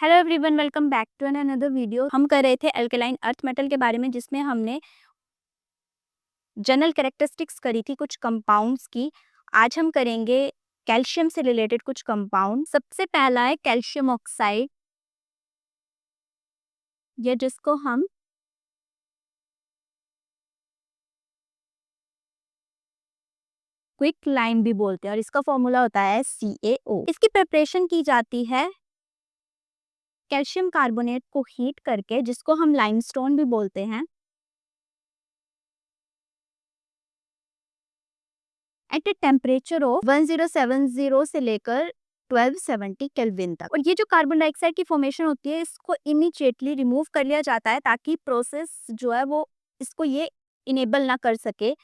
Hello everyone, welcome back to another video. हम कर रहे थे अल्कलाइन अर्थ मेटल के बारे में, जिसमें हमने जनरल कैरेक्टरिस्टिक्स करी थी कुछ कंपाउंड्स की। आज हम करेंगे कैल्शियम से रिलेटेड कुछ कंपाउंड। सबसे पहला है कैल्शियम ऑक्साइड, या जिसको हम क्विक लाइम भी बोलते हैं, और इसका फॉर्मूला होता है CaO। इसकी प्रिपरेशन की जाती है कैल्शियम कार्बोनेट को हीट करके, जिसको हम लाइमस्टोन भी बोलते हैं, एट ए टेम्परेचर ऑफ 1070 से लेकर 1270 केल्विन तक। और ये जो कार्बन डाइऑक्साइड की फॉर्मेशन होती है, इसको इमीडिएटली रिमूव कर लिया जाता है, ताकि प्रोसेस जो है वो इसको ये इनेबल ना कर सके,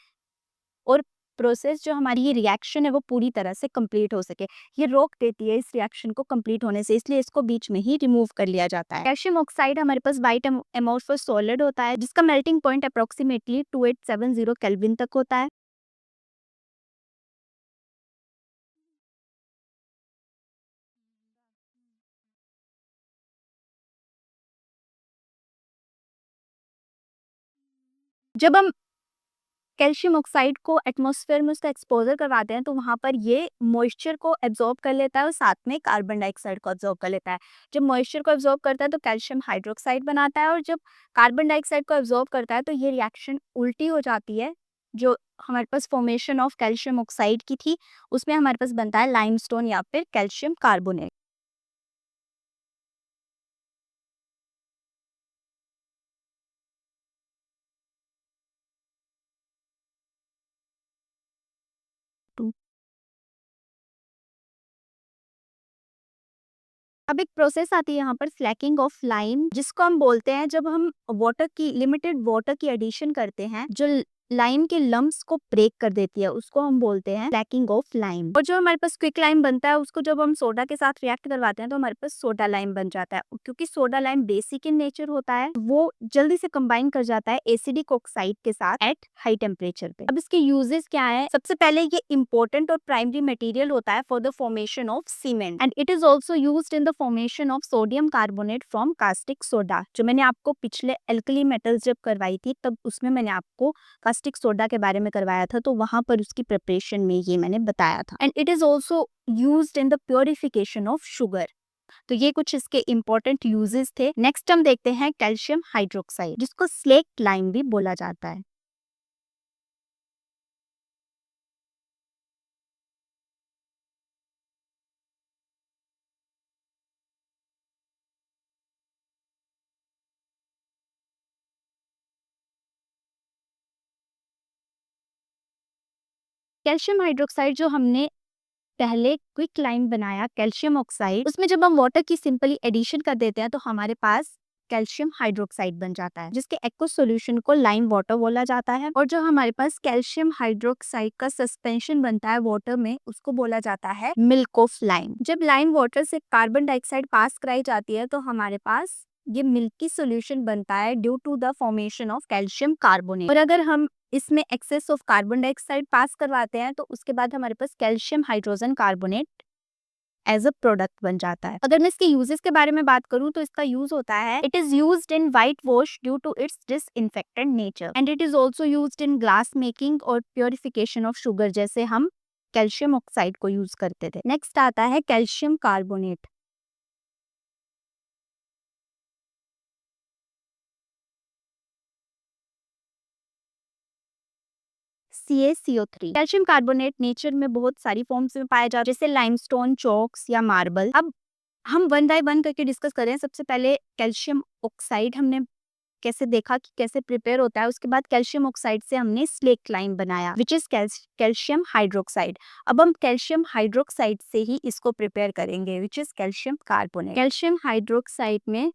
और प्रोसेस जो हमारी ये रिएक्शन है वो पूरी तरह से कंप्लीट हो सके। ये रोक देती है इस रिएक्शन को कंप्लीट होने से, इसलिए इसको बीच में ही रिमूव कर लिया जाता है। कैल्शियम ऑक्साइड हमारे पास वाइट एमोर्फस सॉलिड होता है, जिसका मेल्टिंग पॉइंट अप्रोक्सीमेटली 2870 केल्विन तक होता है। जब हम कैल्शियम ऑक्साइड को एटमॉस्फेयर में उसका एक्सपोजर करवाते हैं, तो वहाँ पर ये मॉइस्चर को एब्जॉर्ब कर लेता है और साथ में कार्बन डाइऑक्साइड को एब्जॉर्ब कर लेता है। जब मॉइस्चर को एब्जॉर्ब करता है तो कैल्शियम हाइड्रोक्साइड बनाता है, और जब कार्बन डाइऑक्साइड को एब्जॉर्ब करता है तो ये रिएक्शन उल्टी हो जाती है। जो हमारे पास फॉर्मेशन ऑफ कैल्शियम ऑक्साइड की थी, उसमें हमारे पास बनता है लाइमस्टोन या फिर कैल्शियम कार्बोनेट। अब एक प्रोसेस आती है यहाँ पर, फ्लैकिंग ऑफ लाइम, जिसको हम बोलते हैं जब हम वाटर की लिमिटेड वाटर की एडिशन करते हैं, जो लाइम के लम्स को ब्रेक कर देती है, उसको हम बोलते हैं फ्लैकिंग ऑफ लाइम। और जो हमारे पास क्विक लाइम बनता है, उसको जब हम सोडा के साथ रिएक्ट करवाते हैं तो हमारे पास सोडा लाइम बन जाता है। क्योंकि soda lime basic in nature होता है, वो जल्दी से कंबाइन कर जाता है एसिडिक ऑक्साइड के साथ एट हाई टेम्परेचर पे। अब इसके यूजेस क्या है? सबसे पहले ये इंपॉर्टेंट और प्राइमरी मटेरियल होता है for the formation of cement, and it is also used in the formation of sodium carbonate from caustic soda. जो मैंने आपको पिछले एल्कली मेटल्स जब करवाई थी, तब उसमें मैंने आपको कास्टिक सोडा के बारे में करवाया था, तो वहां पर उसकी प्रिपरेशन में ये मैंने बताया था। And it is also used in the purification of sugar. तो ये कुछ इसके इंपॉर्टेंट यूजेस थे। नेक्स्ट हम देखते हैं कैल्शियम हाइड्रोक्साइड, जिसको स्लेक्ट लाइम भी बोला जाता है। कैल्शियम हाइड्रोक्साइड जो हमने पहले क्विक लाइम बनाया कैल्शियम ऑक्साइड, उसमें जब हम वाटर की सिंपली एडिशन कर देते हैं तो हमारे पास कैल्शियम हाइड्रोक्साइड बन जाता है, जिसके एक्वस सॉल्यूशन को लाइम वाटर बोला जाता है। और जो हमारे पास कैल्शियम हाइड्रोक्साइड का सस्पेंशन बनता है वाटर में, उसको बोला जाता है मिल्क ऑफ लाइम। जब लाइम वाटर से कार्बन डाइऑक्साइड पास कराई जाती है तो हमारे पास ये मिल्की सॉल्यूशन बनता है due to the formation of calcium carbonate. और अगर हम इसमें excess of carbon dioxide pass करवाते हैं तो उसके बाद हमारे पास calcium hydrogen carbonate as a product बन जाता है। अगर मैं इसके यूजेस के बारे में बात करूं तो इसका यूज होता है, it is used in white wash due to its disinfectant nature, and it is also used in glass making और प्योरिफिकेशन ऑफ शुगर, जैसे हम कैल्शियम ऑक्साइड को यूज करते थे। नेक्स्ट आता है calcium carbonate. CaCO3। Calcium carbonate nature में बहुत सारी फॉर्म्स में पाया जाता है, जैसे लाइमस्टोन, चॉक्स या मार्बल। अब हम वन बाय वन करके डिस्कस करें। सबसे पहले कैल्शियम ऑक्साइड हमने कैसे देखा कि कैसे प्रिपेयर होता है, उसके बाद कैल्शियम ऑक्साइड से हमने स्लेक्ट लाइम बनाया, विच इज कैल्शियम हाइड्रोक्साइड। अब हम कैल्शियम हाइड्रोक्साइड से ही इसको प्रिपेयर करेंगे, which is calcium carbonate. Calcium hydroxide में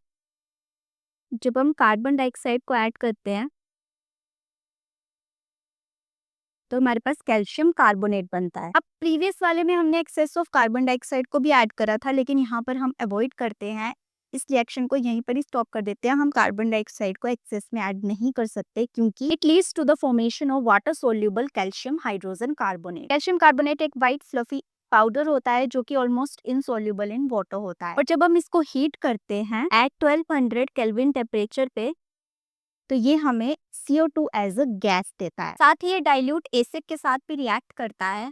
जब हम कार्बन डाइऑक्साइड को ऐड करते हैं तो हमारे पास कैल्शियम कार्बोनेट बनता है। अब प्रीवियस वाले में हमने एक्सेस ऑफ कार्बन डाइऑक्साइड को भी ऐड करा था, लेकिन यहाँ पर हम अवॉइड करते हैं, इस रिएक्शन को यहीं पर ही स्टॉप कर देते हैं। हम कार्बन डाइऑक्साइड को एक्सेस में ऐड नहीं कर सकते, क्योंकि it leads to the formation of water soluble calcium hydrogen carbonate. Calcium carbonate एक व्हाइट फ्लफी पाउडर होता है जो कि ऑलमोस्ट इनसॉल्युबल इन वाटर होता है, और जब हम इसको हीट करते हैं एट 1200 केल्विन टेम्परेचर पे तो ये हमें CO2 एज अ गैस देता है। साथ ही ये डाइल्यूट एसिड के साथ भी रिएक्ट करता है,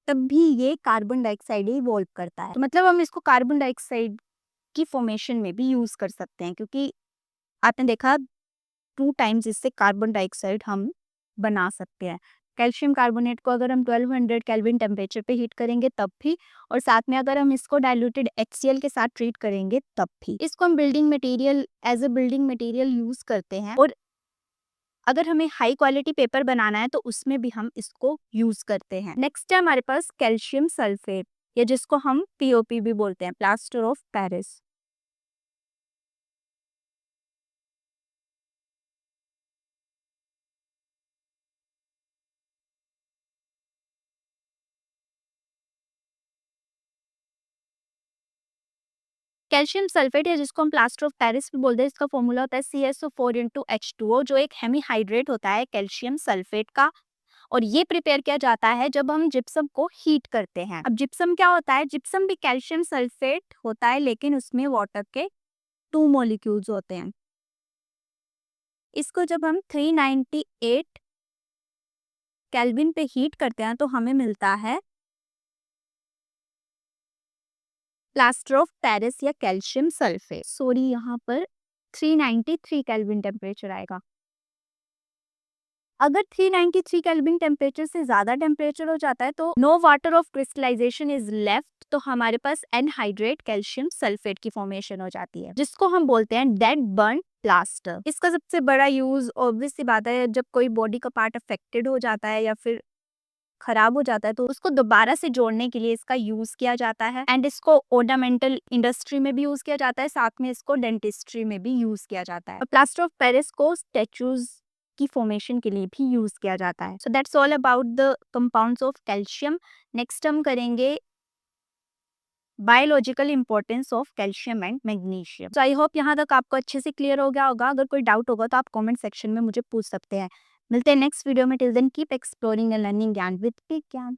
तब भी ये कार्बन डाइऑक्साइड इवॉल्व करता है। तो मतलब हम इसको कार्बन डाइऑक्साइड की फॉर्मेशन में भी यूज कर सकते हैं, क्योंकि आपने देखा 2 टाइम्स इससे कार्बन डाइऑक्साइड हम बना सकते हैं। कैल्शियम कार्बोनेट को अगर हम 1200 केल्विन टेम्परेचर पे हीट करेंगे तब भी, और साथ में अगर हम इसको डाइल्यूटेड HCl के साथ ट्रीट करेंगे तब भी। इसको हम building material as a building material use करते हैं, और अगर हमें हाई क्वालिटी पेपर बनाना है तो उसमें भी हम इसको यूज करते हैं। नेक्स्ट है हमारे पास कैल्शियम सल्फेट, या जिसको हम POP भी बोलते हैं, plaster of Paris. Calcium sulphate, या जिसको हम प्लास्टर ऑफ पेरिस भी बोलते हैं, इसका फॉर्मूला होता है CSO4 * H2O, जो एक हेमीहाइड्रेट होता है कैल्शियम सल्फेट का, और ये प्रिपेयर किया जाता है जब हम जिप्सम को हीट करते हैं। अब जिप्सम क्या होता है? जिप्सम भी कैल्शियम सल्फेट होता है, लेकिन उसमें वाटर के 2 मॉलिक्यूल्स होते हैं। इसको जब हम 398 केल्विन पे हीट करते हैं तो हमें मिलता है प्लास्टर ऑफ पेरिस या कैल्शियम सल्फेट। सॉरी, यहाँ पर 393 केल्विन टेम्परेचर आएगा। अगर 393 केल्विन टेम्परेचर से ज्यादा टेम्परेचर हो जाता है तो no water of crystallisation is left, तो हमारे पास एनहाइड्रेट कैल्शियम सल्फेट की फॉर्मेशन हो जाती है, जिसको हम बोलते हैं डेड बर्न प्लास्टर। इसका सबसे बड़ा यूज ऑब्वियस सी बात है, जब कोई बॉडी का पार्ट अफेक्टेड हो जाता है या फिर खराब हो जाता है तो उसको दोबारा से जोड़ने के लिए इसका यूज किया जाता है, एंड इसको ऑर्नामेंटल इंडस्ट्री में भी यूज किया जाता है, साथ में इसको डेंटिस्ट्री में भी यूज किया जाता है। और प्लास्टर ऑफ पेरिस को स्टैचूज की फॉर्मेशन के लिए भी यूज किया जाता है। So that's all about the compounds of calcium. Next हम करेंगे biological importance of calcium and magnesium. So I hope यहाँ तक आपको अच्छे से क्लियर हो गया होगा। अगर कोई डाउट होगा तो आप कमेंट सेक्शन में मुझे पूछ सकते हैं। मिलते हैं नेक्स्ट वीडियो में। Till then keep exploring and learning Gyan with ज्ञान।